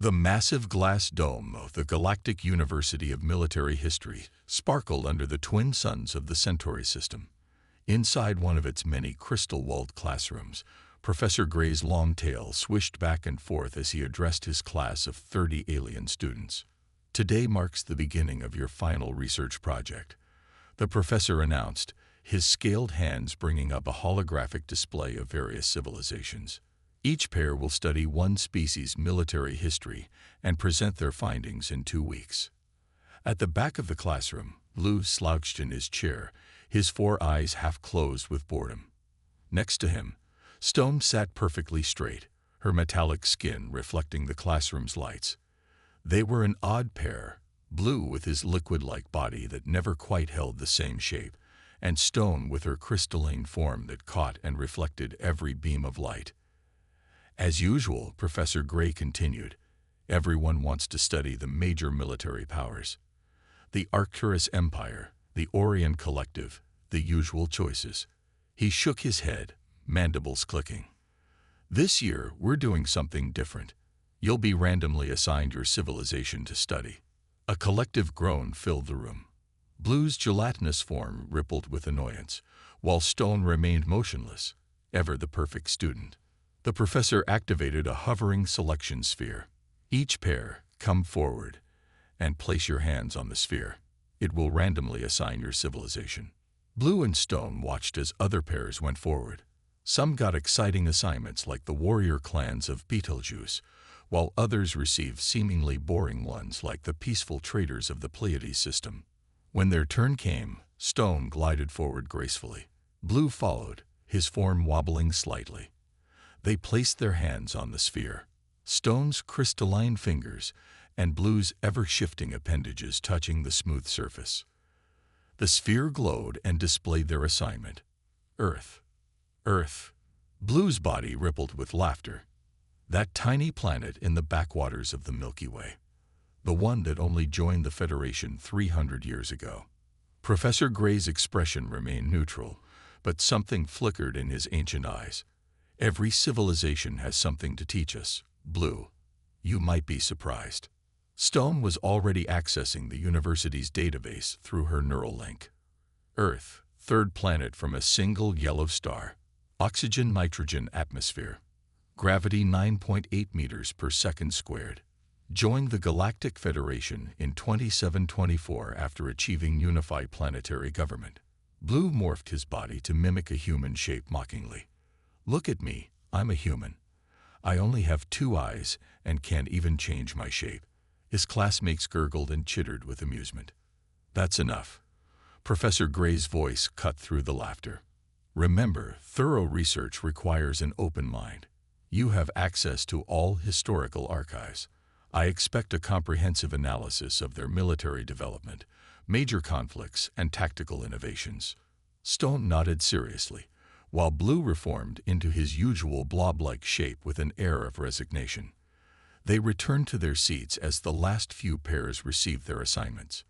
The massive glass dome of the Galactic University of Military History sparkled under the twin suns of the Centauri system. Inside one of its many crystal-walled classrooms, Professor Gray's long tail swished back and forth as he addressed his class of 30 alien students. "Today marks the beginning of your final research project," the professor announced, his scaled hands bringing up a holographic display of various civilizations. Each pair will study one species' military history and present their findings in 2 weeks. At the back of the classroom, Blue slouched in his chair, his 4 eyes half closed with boredom. Next to him, Stone sat perfectly straight, her metallic skin reflecting the classroom's lights. They were an odd pair, Blue with his liquid-like body that never quite held the same shape, and Stone with her crystalline form that caught and reflected every beam of light. As usual, Professor Gray continued, everyone wants to study the major military powers. The Arcturus Empire, the Orion Collective, the usual choices. He shook his head, mandibles clicking. This year, we're doing something different. You'll be randomly assigned your civilization to study. A collective groan filled the room. Blue's gelatinous form rippled with annoyance, while Stone remained motionless, ever the perfect student. The professor activated a hovering selection sphere. Each pair, come forward and place your hands on the sphere. It will randomly assign your civilization. Blue and Stone watched as other pairs went forward. Some got exciting assignments like the warrior clans of Betelgeuse, while others received seemingly boring ones like the peaceful traders of the Pleiades system. When their turn came, Stone glided forward gracefully. Blue followed, his form wobbling slightly. They placed their hands on the sphere. Stone's crystalline fingers and Blue's ever-shifting appendages touching the smooth surface. The sphere glowed and displayed their assignment. Earth. Earth. Blue's body rippled with laughter. That tiny planet in the backwaters of the Milky Way. The one that only joined the Federation 300 years ago. Professor Gray's expression remained neutral, but something flickered in his ancient eyes. Every civilization has something to teach us, Blue. You might be surprised. Stone was already accessing the university's database through her neural link. Earth, 3rd planet from a single yellow star. Oxygen-nitrogen atmosphere. Gravity 9.8 meters per second squared. Joined the Galactic Federation in 2724 after achieving unified planetary government. Blue morphed his body to mimic a human shape mockingly. Look at me, I'm a human. I only have 2 eyes and can't even change my shape. His classmates gurgled and chittered with amusement. That's enough. Professor Gray's voice cut through the laughter. Remember, thorough research requires an open mind. You have access to all historical archives. I expect a comprehensive analysis of their military development, major conflicts, and tactical innovations. Stone nodded seriously, while Blue reformed into his usual blob-like shape with an air of resignation. They returned to their seats as the last few pairs received their assignments.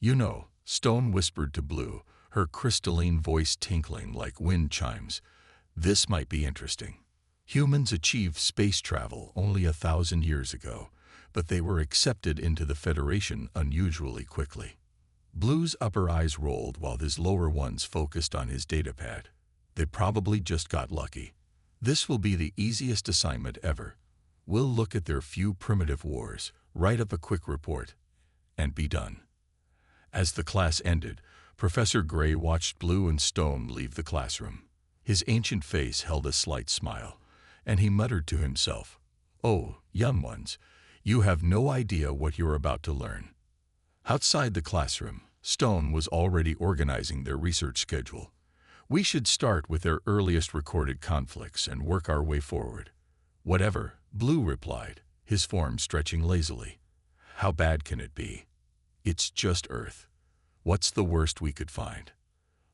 You know, Stone whispered to Blue, her crystalline voice tinkling like wind chimes, this might be interesting. Humans achieved space travel only 1,000 years ago, but they were accepted into the Federation unusually quickly. Blue's upper eyes rolled while his lower ones focused on his datapad. They probably just got lucky. This will be the easiest assignment ever. We'll look at their few primitive wars, write up a quick report, and be done. As the class ended, Professor Gray watched Blue and Stone leave the classroom. His ancient face held a slight smile, and he muttered to himself, "Oh, young ones, you have no idea what you're about to learn." Outside the classroom, Stone was already organizing their research schedule. We should start with their earliest recorded conflicts and work our way forward. Whatever, Blue replied, his form stretching lazily. How bad can it be? It's just Earth. What's the worst we could find?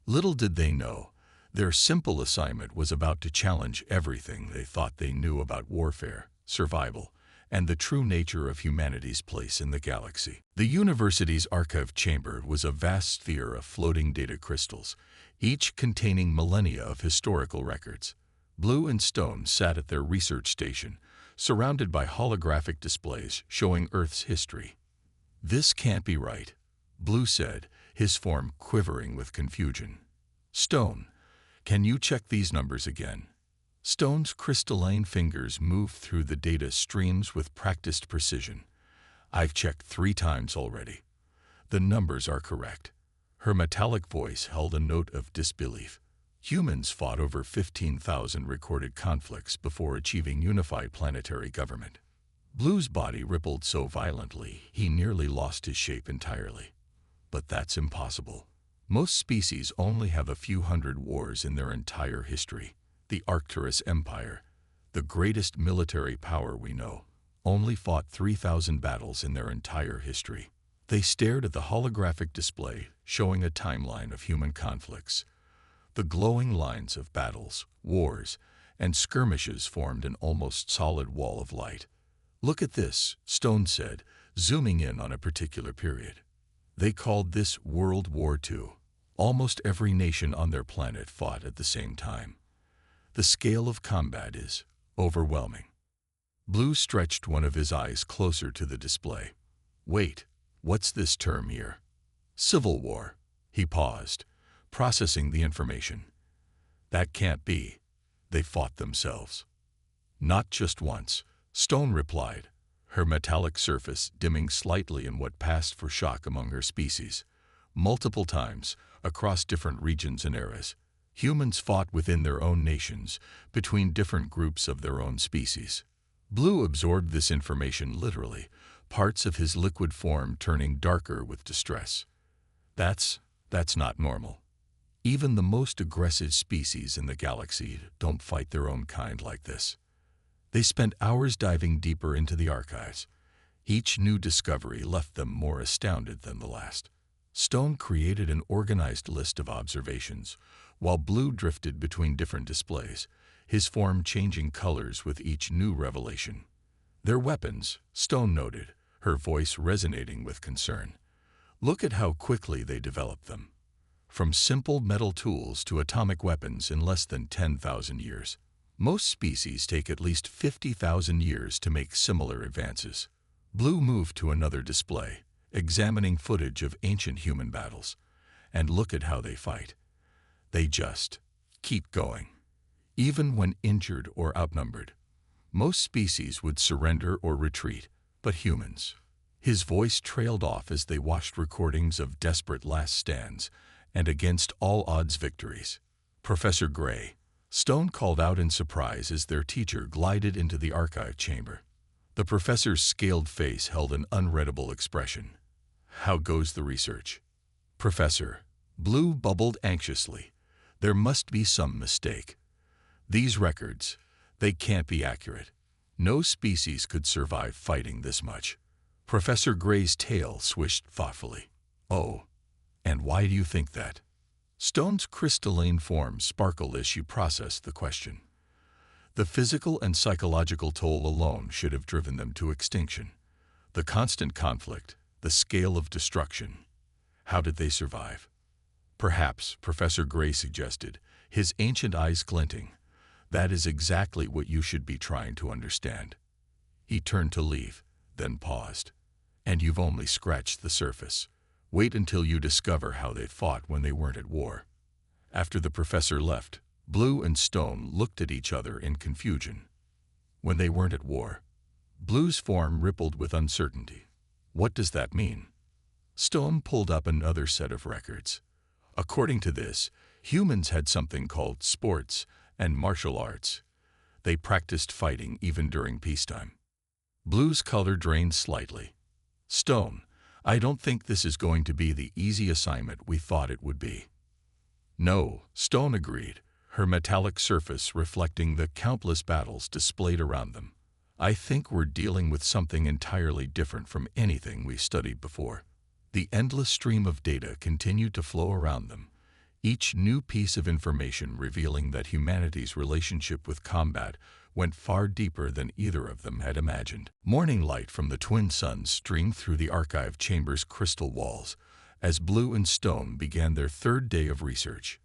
Little did they know, their simple assignment was about to challenge everything they thought they knew about warfare, survival, and the true nature of humanity's place in the galaxy. The university's archive chamber was a vast sphere of floating data crystals, each containing millennia of historical records. Blue and Stone sat at their research station, surrounded by holographic displays showing Earth's history. "This can't be right," Blue said, his form quivering with confusion. "Stone, can you check these numbers again?" Stone's crystalline fingers moved through the data streams with practiced precision. "I've checked 3 times already. The numbers are correct." Her metallic voice held a note of disbelief. Humans fought over 15,000 recorded conflicts before achieving unified planetary government. Blue's body rippled so violently he nearly lost his shape entirely. "But that's impossible. Most species only have a few hundred wars in their entire history. The Arcturus Empire, the greatest military power we know, only fought 3,000 battles in their entire history." They stared at the holographic display showing a timeline of human conflicts. The glowing lines of battles, wars, and skirmishes formed an almost solid wall of light. "Look at this," Stone said, zooming in on a particular period. "They called this World War II. Almost every nation on their planet fought at the same time. The scale of combat is overwhelming." Blue stretched one of his eyes closer to the display. "Wait, what's this term here?" "Civil War." He paused, processing the information. "That can't be. They fought themselves." "Not just once," Stone replied, her metallic surface dimming slightly in what passed for shock among her species. "Multiple times, across different regions and eras. Humans fought within their own nations, between different groups of their own species." Blue absorbed this information literally, parts of his liquid form turning darker with distress. That's not normal. Even the most aggressive species in the galaxy don't fight their own kind like this." They spent hours diving deeper into the archives. Each new discovery left them more astounded than the last. Stone created an organized list of observations, while Blue drifted between different displays, his form changing colors with each new revelation. "Their weapons," Stone noted, her voice resonating with concern. "Look at how quickly they developed them. From simple metal tools to atomic weapons in less than 10,000 years. Most species take at least 50,000 years to make similar advances." Blue moved to another display, examining footage of ancient human battles. "And look at how they fight. They just keep going. Even when injured or outnumbered. Most species would surrender or retreat, but humans." His voice trailed off as they watched recordings of desperate last stands and against all odds victories. "Professor Gray," Stone called out in surprise as their teacher glided into the archive chamber. The professor's scaled face held an unreadable expression. "How goes the research?" "Professor," Blue bubbled anxiously, "there must be some mistake. These records, they can't be accurate. No species could survive fighting this much." Professor Gray's tail swished thoughtfully. "Oh, and why do you think that?" Stone's crystalline form sparkled as she processed the question. "The physical and psychological toll alone should have driven them to extinction. The constant conflict, the scale of destruction. How did they survive?" "Perhaps," Professor Gray suggested, his ancient eyes glinting, "that is exactly what you should be trying to understand." He turned to leave, then paused. "And you've only scratched the surface. Wait until you discover how they fought when they weren't at war." After the professor left, Blue and Stone looked at each other in confusion. "When they weren't at war?" Blue's form rippled with uncertainty. "What does that mean?" Stone pulled up another set of records. According to this, humans had something called sports and martial arts. They practiced fighting even during peacetime. Blue's color drained slightly. "Stone, I don't think this is going to be the easy assignment we thought it would be." "No," Stone agreed, her metallic surface reflecting the countless battles displayed around them. "I think we're dealing with something entirely different from anything we studied before." The endless stream of data continued to flow around them, each new piece of information revealing that humanity's relationship with combat went far deeper than either of them had imagined. Morning light from the twin suns streamed through the archive chamber's crystal walls as Blue and Stone began their third day of research.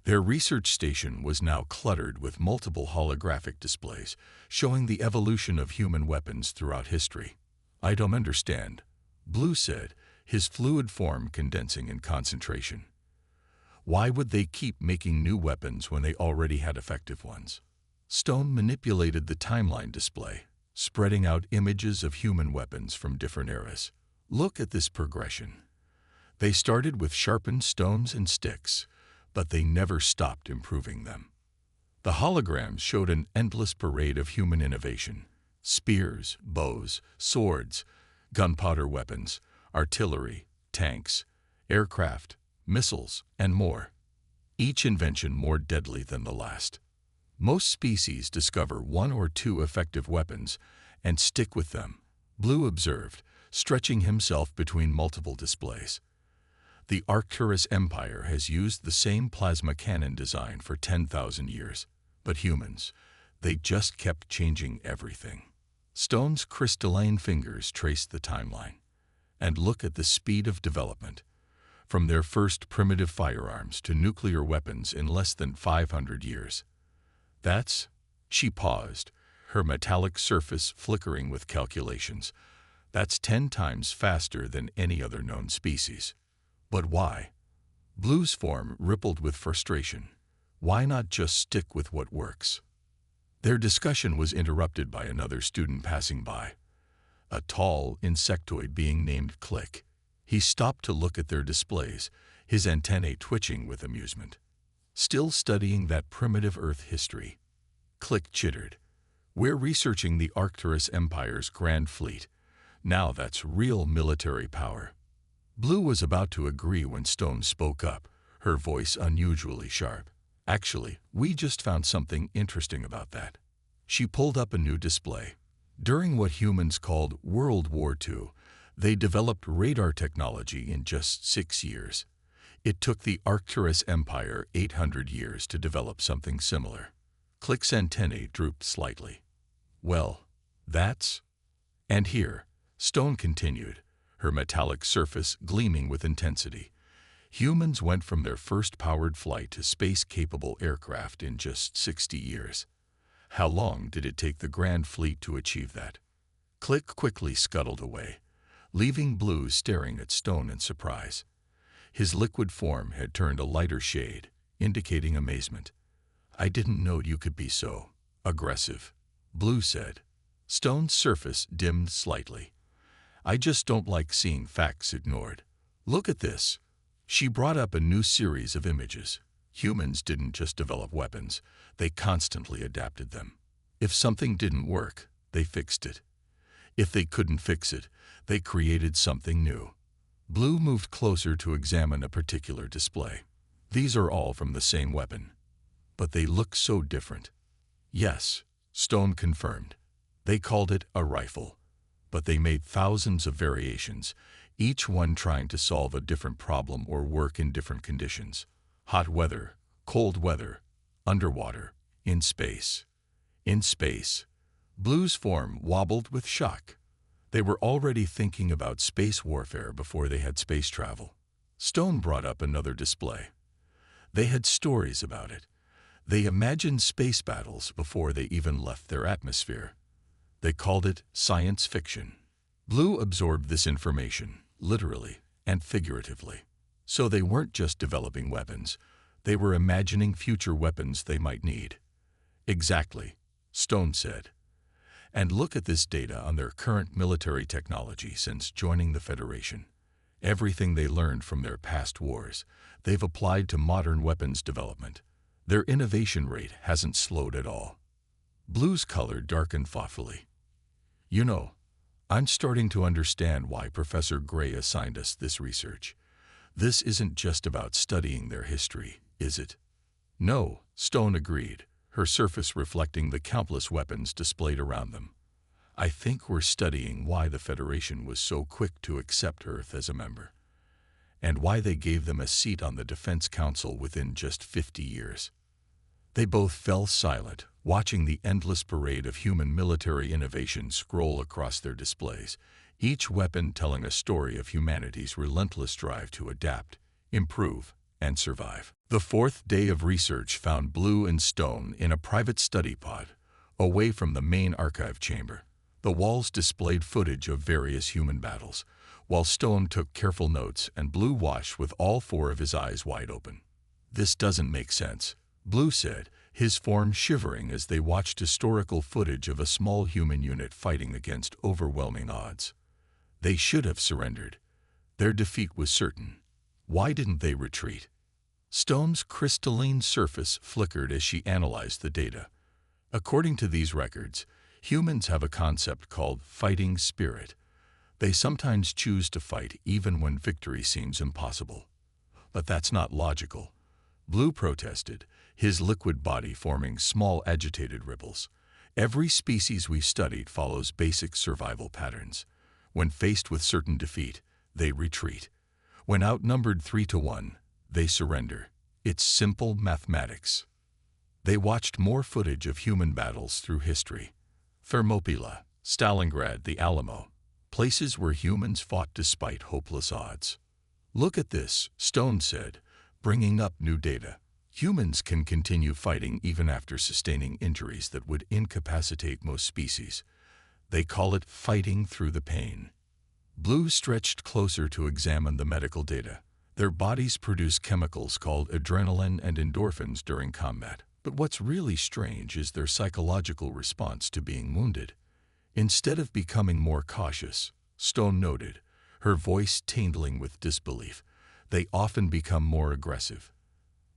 Their research station was now cluttered with multiple holographic displays showing the evolution of human weapons throughout history. "I don't understand," Blue said, his fluid form condensing in concentration. "Why would they keep making new weapons when they already had effective ones?" Stone manipulated the timeline display, spreading out images of human weapons from different eras. "Look at this progression. They started with sharpened stones and sticks, but they never stopped improving them." The holograms showed an endless parade of human innovation: spears, bows, swords, gunpowder weapons, artillery, tanks, aircraft, missiles, and more. Each invention more deadly than the last. Most species discover one or two effective weapons and stick with them, Blue observed, stretching himself between multiple displays. The Arcturus Empire has used the same plasma cannon design for 10,000 years, but humans, they just kept changing everything. Stone's crystalline fingers traced the timeline. And look at the speed of development, from their first primitive firearms to nuclear weapons in less than 500 years. She paused, her metallic surface flickering with calculations. "That's 10 times faster than any other known species." "But why?" Blue's form rippled with frustration. "Why not just stick with what works?" Their discussion was interrupted by another student passing by, a tall insectoid being named Click. He stopped to look at their displays, his antennae twitching with amusement. "Still studying that primitive Earth history?" Click chittered. "We're researching the Arcturus Empire's Grand Fleet. Now that's real military power." Blue was about to agree when Stone spoke up, her voice unusually sharp. "Actually, we just found something interesting about that." She pulled up a new display. During what humans called World War II, they developed radar technology in just 6 years. It took the Arcturus Empire 800 years to develop something similar. Click's antennae drooped slightly. "Well, that's..." And here, Stone continued, her metallic surface gleaming with intensity. "Humans went from their first powered flight to space-capable aircraft in just 60 years. How long did it take the Grand Fleet to achieve that?" Click quickly scuttled away, leaving Blue staring at Stone in surprise. His liquid form had turned a lighter shade, indicating amazement. "I didn't know you could be so aggressive," Blue said. Stone's surface dimmed slightly. "I just don't like seeing facts ignored. Look at this." She brought up a new series of images. Humans didn't just develop weapons, they constantly adapted them. If something didn't work, they fixed it. If they couldn't fix it, they created something new. Blue moved closer to examine a particular display. "These are all from the same weapon. But they look so different." "Yes," Stone confirmed. "They called it a rifle. But they made thousands of variations, each one trying to solve a different problem or work in different conditions. Hot weather, cold weather, underwater, in space." In space. Blue's form wobbled with shock. They were already thinking about space warfare before they had space travel. Stone brought up another display. They had stories about it. They imagined space battles before they even left their atmosphere. They called it science fiction. Blue absorbed this information, literally and figuratively. So they weren't just developing weapons, they were imagining future weapons they might need. "Exactly," Stone said. "And look at this data on their current military technology since joining the Federation. Everything they learned from their past wars, they've applied to modern weapons development. Their innovation rate hasn't slowed at all." Blue's color darkened thoughtfully. "You know, I'm starting to understand why Professor Gray assigned us this research. This isn't just about studying their history, is it?" "No," Stone agreed, her surface reflecting the countless weapons displayed around them. "I think we're studying why the Federation was so quick to accept Earth as a member, and why they gave them a seat on the Defense Council within just 50 years." They both fell silent, watching the endless parade of human military innovation scroll across their displays, each weapon telling a story of humanity's relentless drive to adapt, improve, and survive. The fourth day of research found Blue and Stone in a private study pod, away from the main archive chamber. The walls displayed footage of various human battles, while Stone took careful notes and Blue watched with all four of his eyes wide open. "This doesn't make sense," Blue said, his form shivering as they watched historical footage of a small human unit fighting against overwhelming odds. They should have surrendered. Their defeat was certain. Why didn't they retreat? Stone's crystalline surface flickered as she analyzed the data. According to these records, humans have a concept called fighting spirit. They sometimes choose to fight even when victory seems impossible. But that's not logical. Blue protested, his liquid body forming small agitated ripples. Every species we've studied follows basic survival patterns. When faced with certain defeat, they retreat. When outnumbered 3-1, they surrender. It's simple mathematics. They watched more footage of human battles through history. Thermopylae, Stalingrad, the Alamo, places where humans fought despite hopeless odds. "Look at this," Stone said, bringing up new data. Humans can continue fighting even after sustaining injuries that would incapacitate most species. They call it fighting through the pain. Blue stretched closer to examine the medical data. Their bodies produce chemicals called adrenaline and endorphins during combat. But what's really strange is their psychological response to being wounded. Instead of becoming more cautious, Stone noted, her voice tingling with disbelief, they often become more aggressive.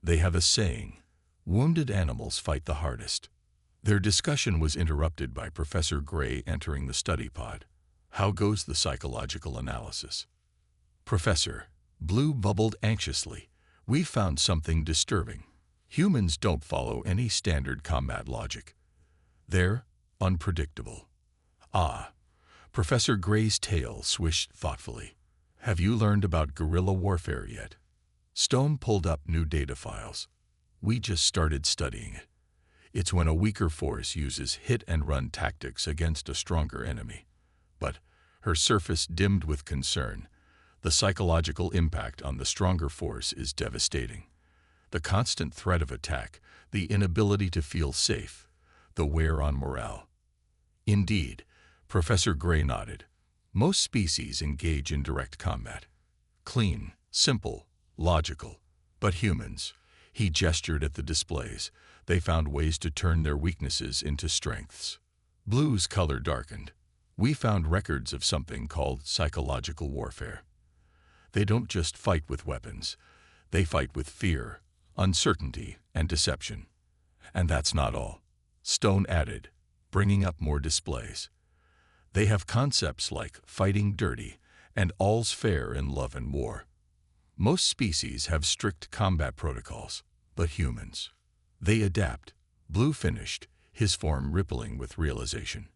They have a saying, "Wounded animals fight the hardest." Their discussion was interrupted by Professor Gray entering the study pod. "How goes the psychological analysis?" "Professor," Blue bubbled anxiously, "we found something disturbing. Humans don't follow any standard combat logic. They're unpredictable." "Ah." Professor Gray's tail swished thoughtfully. "Have you learned about guerrilla warfare yet?" Stone pulled up new data files. "We just started studying it. It's when a weaker force uses hit-and-run tactics against a stronger enemy." But her surface dimmed with concern. The psychological impact on the stronger force is devastating. The constant threat of attack, the inability to feel safe, the wear on morale. "Indeed," Professor Gray nodded. "Most species engage in direct combat. Clean, simple, logical. But humans," he gestured at the displays, "they found ways to turn their weaknesses into strengths." Blue's color darkened. "We found records of something called psychological warfare. They don't just fight with weapons. They fight with fear, uncertainty, and deception. And that's not all," Stone added, bringing up more displays. "They have concepts like fighting dirty and all's fair in love and war. Most species have strict combat protocols, but humans, they adapt." Blue finished, his form rippling with realization.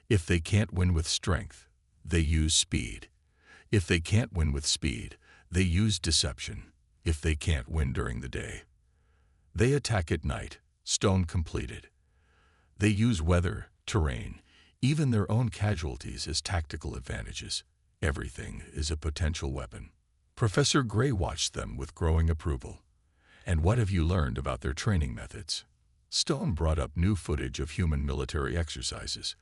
"If they can't win with strength, they use speed. If they can't win with speed, they use deception. If they can't win during the day, they attack at night," Stone completed. "They use weather, terrain, even their own casualties as tactical advantages. Everything is a potential weapon." Professor Gray watched them with growing approval. "And what have you learned about their training methods?" Stone brought up new footage of human military exercises.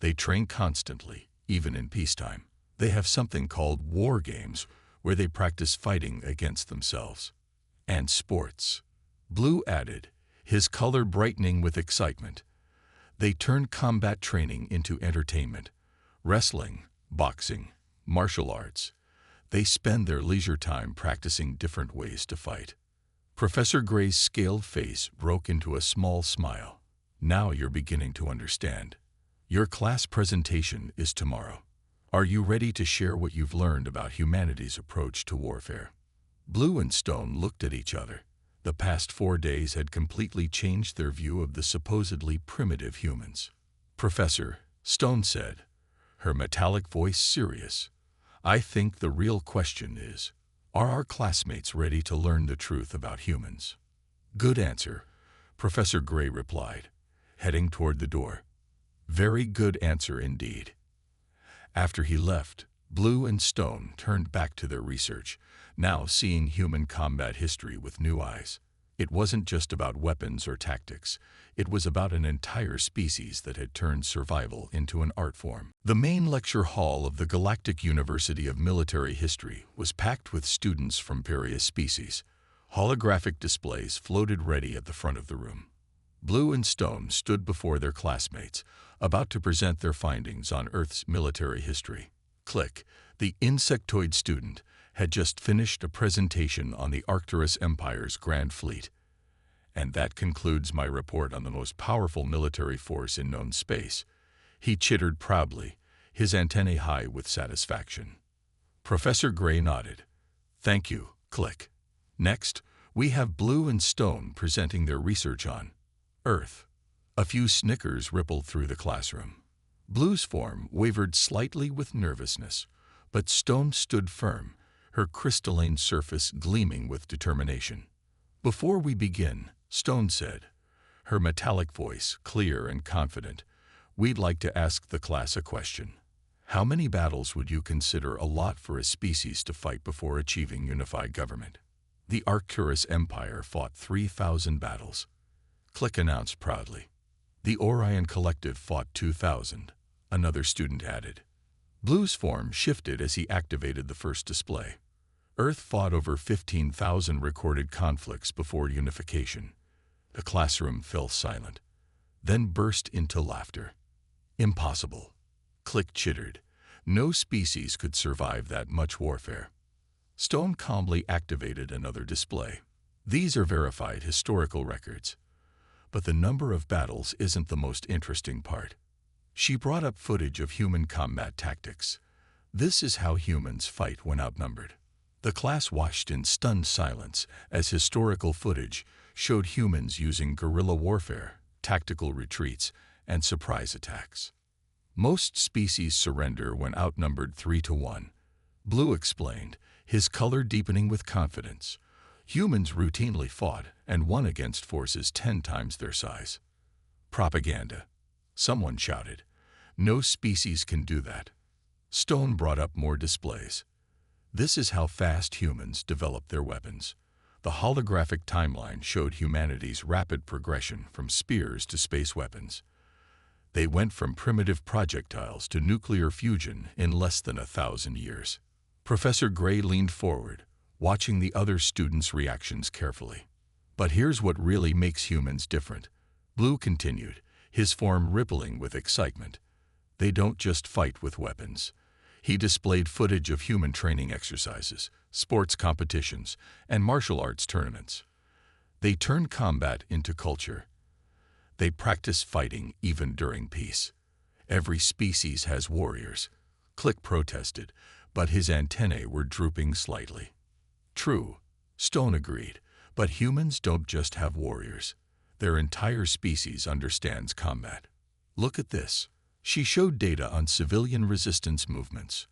"They train constantly, even in peacetime. They have something called war games, where they practice fighting against themselves. And sports," Blue added, his color brightening with excitement. "They turn combat training into entertainment. Wrestling, boxing, martial arts. They spend their leisure time practicing different ways to fight." Professor Gray's scaled face broke into a small smile. "Now you're beginning to understand. Your class presentation is tomorrow. Are you ready to share what you've learned about humanity's approach to warfare?" Blue and Stone looked at each other. The past 4 days had completely changed their view of the supposedly primitive humans. "Professor," Stone said, her metallic voice serious, "I think the real question is, are our classmates ready to learn the truth about humans?" "Good answer," Professor Gray replied, heading toward the door. "Very good answer indeed." After he left, Blue and Stone turned back to their research, now seeing human combat history with new eyes. It wasn't just about weapons or tactics. It was about an entire species that had turned survival into an art form. The main lecture hall of the Galactic University of Military History was packed with students from various species. Holographic displays floated ready at the front of the room. Blue and Stone stood before their classmates, about to present their findings on Earth's military history. Click, the insectoid student, had just finished a presentation on the Arcturus Empire's Grand Fleet. And that concludes my report on the most powerful military force in known space. He chittered proudly, his antennae high with satisfaction. Professor Gray nodded. Thank you, click. Next, we have Blue and Stone presenting their research on Earth. A few snickers rippled through the classroom. Blue's form wavered slightly with nervousness, but Stone stood firm, her crystalline surface gleaming with determination. Before we begin, Stone said, her metallic voice clear and confident, we'd like to ask the class a question. How many battles would you consider a lot for a species to fight before achieving unified government? The Arcturus Empire fought 3,000 battles. Click announced proudly. The Orion Collective fought 2,000, another student added. Blue's form shifted as he activated the first display. Earth fought over 15,000 recorded conflicts before unification. The classroom fell silent, then burst into laughter. Impossible. Click chittered. No species could survive that much warfare. Stone calmly activated another display. These are verified historical records. But the number of battles isn't the most interesting part. She brought up footage of human combat tactics. This is how humans fight when outnumbered. The class watched in stunned silence as historical footage showed humans using guerrilla warfare, tactical retreats, and surprise attacks. Most species surrender when outnumbered 3-1. Blue explained, his color deepening with confidence. Humans routinely fought and won against forces 10 times their size. Propaganda. Someone shouted. No species can do that. Stone brought up more displays. This is how fast humans develop their weapons. The holographic timeline showed humanity's rapid progression from spears to space weapons. They went from primitive projectiles to nuclear fusion in less than 1,000 years. Professor Gray leaned forward, watching the other students' reactions carefully. But here's what really makes humans different. Blue continued, his form rippling with excitement. They don't just fight with weapons. He displayed footage of human training exercises, sports competitions, and martial arts tournaments. They turn combat into culture. They practice fighting even during peace. Every species has warriors. Click protested, but his antennae were drooping slightly. True, Stone agreed, but humans don't just have warriors. Their entire species understands combat. Look at this. She showed data on civilian resistance movements,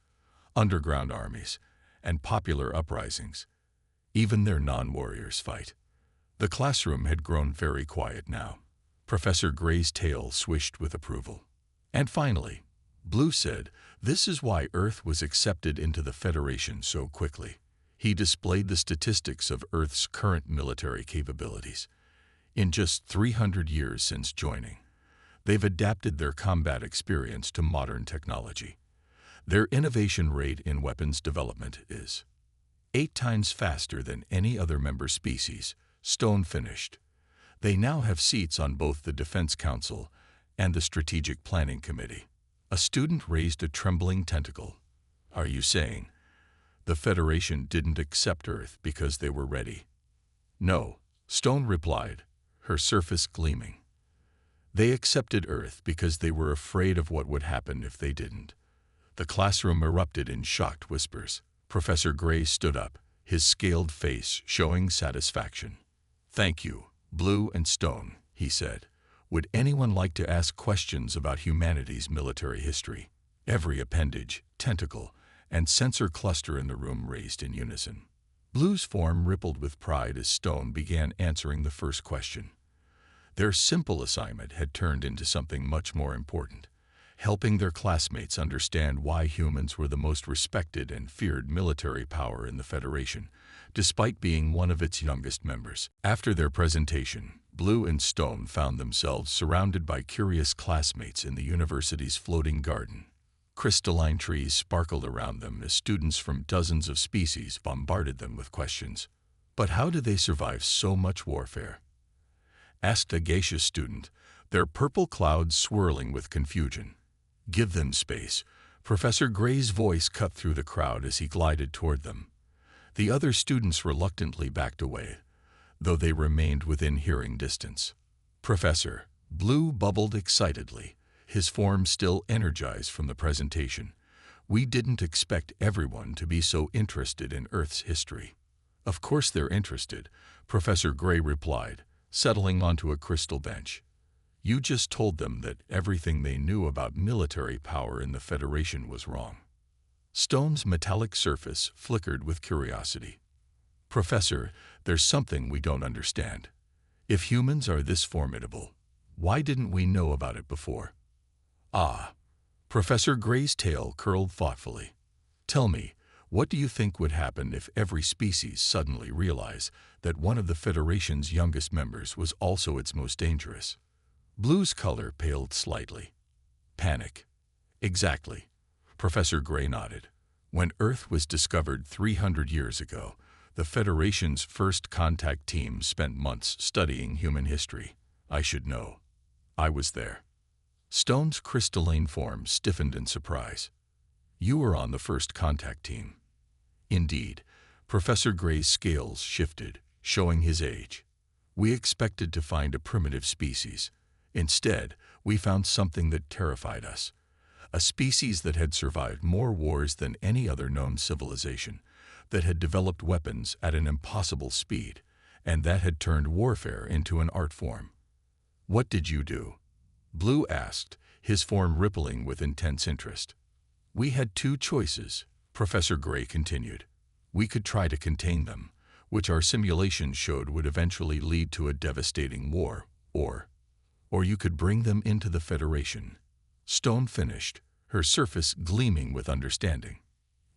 underground armies, and popular uprisings. Even their non-warriors fight. The classroom had grown very quiet now. Professor Gray's tail swished with approval. And finally, Blue said, this is why Earth was accepted into the Federation so quickly. He displayed the statistics of Earth's current military capabilities. In just 300 years since joining, they've adapted their combat experience to modern technology. Their innovation rate in weapons development is 8 times faster than any other member species. Stone finished. They now have seats on both the Defense Council and the Strategic Planning Committee. A student raised a trembling tentacle. Are you saying the Federation didn't accept Earth because they were ready? No, Stone replied, her surface gleaming. They accepted Earth because they were afraid of what would happen if they didn't. The classroom erupted in shocked whispers. Professor Gray stood up, his scaled face showing satisfaction. Thank you, Blue and Stone, he said. Would anyone like to ask questions about humanity's military history? Every appendage, tentacle, and sensor cluster in the room raised in unison. Blue's form rippled with pride as Stone began answering the first question. Their simple assignment had turned into something much more important. helping their classmates understand why humans were the most respected and feared military power in the Federation, despite being one of its youngest members. After their presentation, Blue and Stone found themselves surrounded by curious classmates in the university's floating garden. Crystalline trees sparkled around them as students from dozens of species bombarded them with questions. But how did they survive so much warfare? Asked a gaseous student, their purple clouds swirling with confusion. Give them space. Professor Gray's voice cut through the crowd as he glided toward them. The other students reluctantly backed away, though they remained within hearing distance. Professor Blue bubbled excitedly, his form still energized from the presentation. We didn't expect everyone to be so interested in Earth's history. Of course they're interested, Professor Gray replied, settling onto a crystal bench. You just told them that everything they knew about military power in the Federation was wrong. Stone's metallic surface flickered with curiosity. Professor, there's something we don't understand. If humans are this formidable, why didn't we know about it before? Ah, Professor Gray's tail curled thoughtfully. Tell me, what do you think would happen if every species suddenly realized that one of the Federation's youngest members was also its most dangerous? Blue's color paled slightly. Panic. Exactly. Professor Gray nodded. When Earth was discovered 300 years ago, the Federation's first contact team spent months studying human history. I should know. I was there. Stone's crystalline form stiffened in surprise. You were on the first contact team. Indeed, Professor Gray's scales shifted, showing his age. We expected to find a primitive species. Instead, we found something that terrified us. A species that had survived more wars than any other known civilization, that had developed weapons at an impossible speed, and that had turned warfare into an art form. What did you do? Blue asked, his form rippling with intense interest. We had two choices, Professor Gray continued. We could try to contain them, which our simulations showed would eventually lead to a devastating war, or you could bring them into the Federation. Stone finished, her surface gleaming with understanding.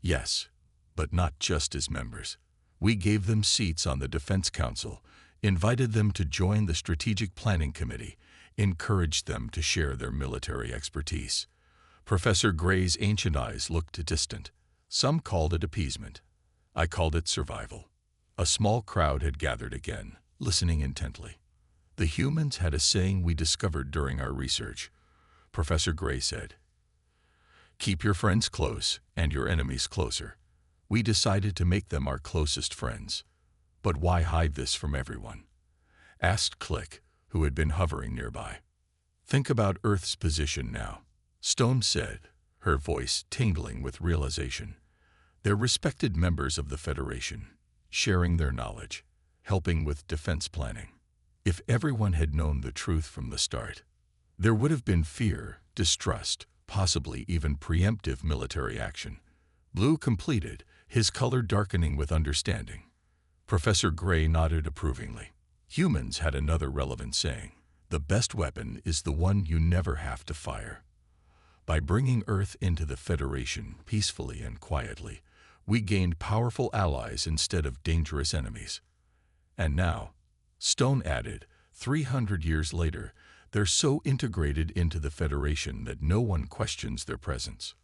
Yes, but not just as members. We gave them seats on the Defense Council, invited them to join the Strategic Planning Committee, encouraged them to share their military expertise. Professor Gray's ancient eyes looked distant. Some called it appeasement. I called it survival. A small crowd had gathered again, listening intently. The humans had a saying we discovered during our research. Professor Gray said, "Keep your friends close and your enemies closer." We decided to make them our closest friends. But why hide this from everyone? Asked Click, who had been hovering nearby. Think about Earth's position now, Stone said, her voice tingling with realization. They're respected members of the Federation, sharing their knowledge, helping with defense planning. If everyone had known the truth from the start, there would have been fear, distrust, possibly even preemptive military action. Blue completed, his color darkening with understanding. Professor Gray nodded approvingly. Humans had another relevant saying. The best weapon is the one you never have to fire. By bringing Earth into the Federation peacefully and quietly, we gained powerful allies instead of dangerous enemies. And now, Stone added, 300 years later, they're so integrated into the Federation that no one questions their presence.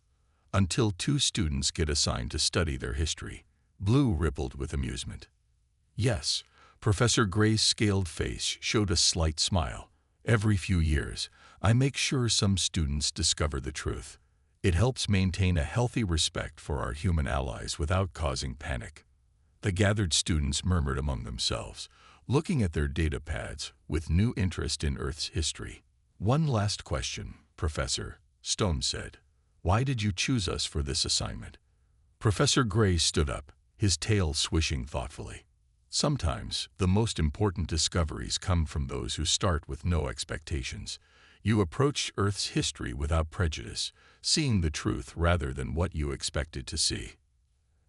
Until two students get assigned to study their history. Blue rippled with amusement. Yes, Professor Gray's scaled face showed a slight smile. Every few years, I make sure some students discover the truth. It helps maintain a healthy respect for our human allies without causing panic. The gathered students murmured among themselves, looking at their data pads with new interest in Earth's history. One last question, Professor, Stone said. Why did you choose us for this assignment? Professor Gray stood up, his tail swishing thoughtfully. Sometimes, the most important discoveries come from those who start with no expectations. You approach Earth's history without prejudice, seeing the truth rather than what you expected to see.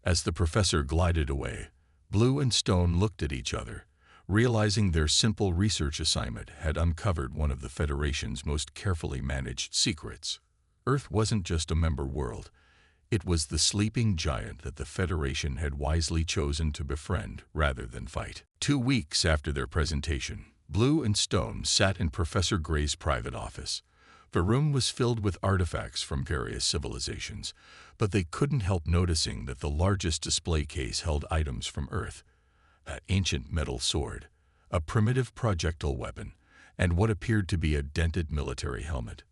As the professor glided away, Blue and Stone looked at each other, realizing their simple research assignment had uncovered one of the Federation's most carefully managed secrets. Earth wasn't just a member world. It was the sleeping giant that the Federation had wisely chosen to befriend rather than fight. 2 weeks after their presentation, Blue and Stone sat in Professor Gray's private office. The room was filled with artifacts from various civilizations, but they couldn't help noticing that the largest display case held items from Earth: an ancient metal sword, a primitive projectile weapon, and what appeared to be a dented military helmet.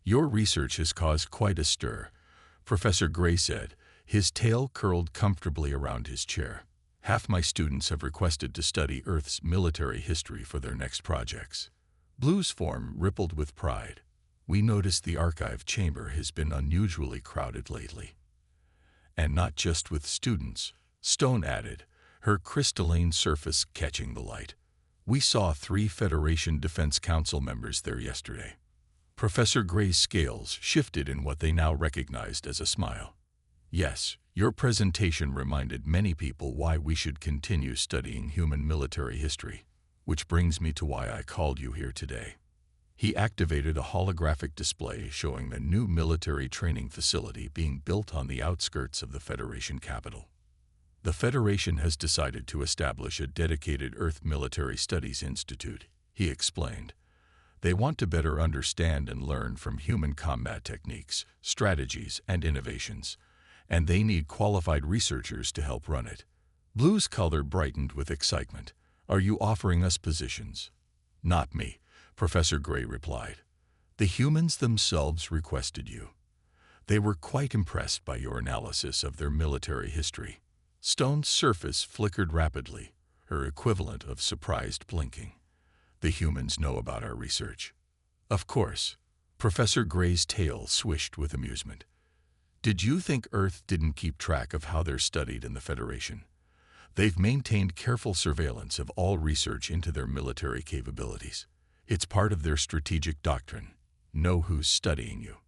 "Your research has caused quite a stir," Professor Gray said, his tail curled comfortably around his chair. "Half my students have requested to study Earth's military history for their next projects." Blue's form rippled with pride. "We noticed the archive chamber has been unusually crowded lately." "And not just with students," Stone added, her crystalline surface catching the light. "We saw 3 Federation Defense Council members there yesterday." Professor Gray's scales shifted in what they now recognized as a smile. "Yes, your presentation reminded many people why we should continue studying human military history, which brings me to why I called you here today." He activated a holographic display showing the new military training facility being built on the outskirts of the Federation capital. "The Federation has decided to establish a dedicated Earth Military Studies Institute," he explained. "They want to better understand and learn from human combat techniques, strategies, and innovations, and they need qualified researchers to help run it." Blue's color brightened with excitement. "Are you offering us positions?" "Not me," Professor Gray replied. "The humans themselves requested you. They were quite impressed by your analysis of their military history." Stone's surface flickered rapidly, her equivalent of surprised blinking. "The humans know about our research." "Of course." Professor Gray's tail swished with amusement. "Did you think Earth didn't keep track of how they're studied in the Federation? They've maintained careful surveillance of all research into their military capabilities. It's part of their strategic doctrine. Know who's studying you."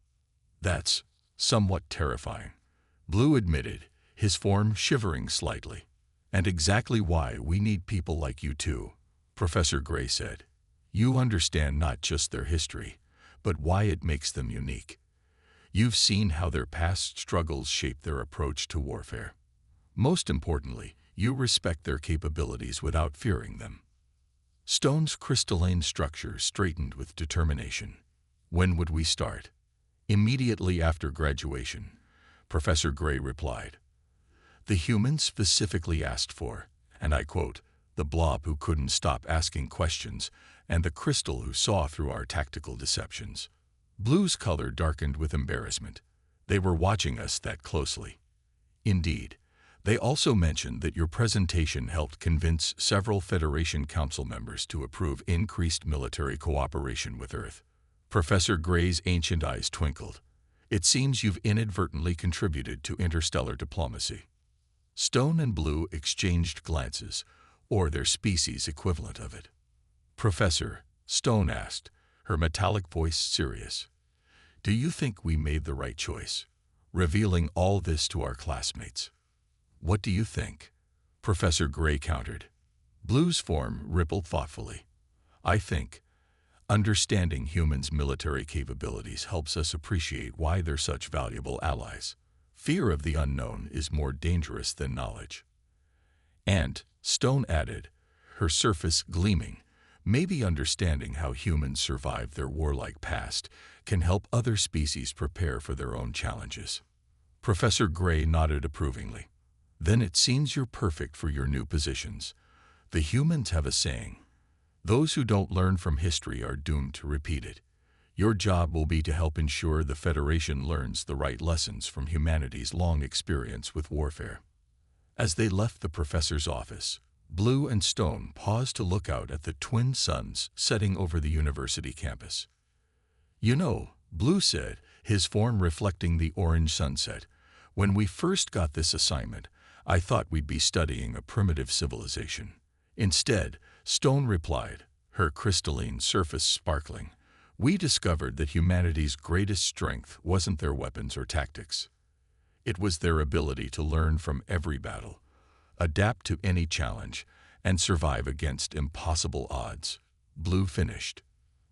"That's somewhat terrifying," Blue admitted, his form shivering slightly. "And exactly why we need people like you too," Professor Gray said. "You understand not just their history, but why it makes them unique. You've seen how their past struggles shape their approach to warfare. Most importantly, you respect their capabilities without fearing them." Stone's crystalline structure straightened with determination. "When would we start?" "Immediately after graduation," Professor Gray replied. "The humans specifically asked for, and I quote, the blob who couldn't stop asking questions, and the crystal who saw through our tactical deceptions." Blue's color darkened with embarrassment. "They were watching us that closely." "Indeed. They also mentioned that your presentation helped convince several Federation Council members to approve increased military cooperation with Earth." Professor Gray's ancient eyes twinkled. "It seems you've inadvertently contributed to interstellar diplomacy." Stone and Blue exchanged glances, or their species equivalent of it. "Professor," Stone asked, her metallic voice serious, "do you think we made the right choice, revealing all this to our classmates?" "What do you think?" Professor Gray countered. Blue's form rippled thoughtfully. "I think understanding humans' military capabilities helps us appreciate why they're such valuable allies. Fear of the unknown is more dangerous than knowledge." "And," Stone added, her surface gleaming, "maybe understanding how humans survived their warlike past can help other species prepare for their own challenges." Professor Gray nodded approvingly. "Then it seems you're perfect for your new positions. The humans have a saying: those who don't learn from history are doomed to repeat it. Your job will be to help ensure the Federation learns the right lessons from humanity's long experience with warfare." As they left the professor's office, Blue and Stone paused to look out at the twin suns setting over the university campus. "You know," Blue said, his form reflecting the orange sunset, "when we first got this assignment, I thought we'd be studying a primitive civilization. Instead," Stone replied, her crystalline surface sparkling, "we discovered that humanity's greatest strength wasn't their weapons or tactics. It was their ability to learn from every battle, adapt to any challenge, and survive against impossible odds." Blue finished.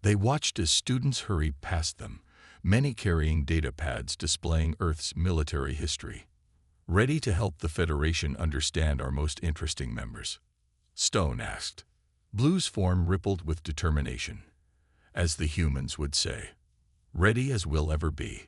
They watched as students hurried past them, many carrying data pads displaying Earth's military history. Ready to help the Federation understand our most interesting members? Stone asked. Blue's form rippled with determination. As the humans would say, ready as we'll ever be.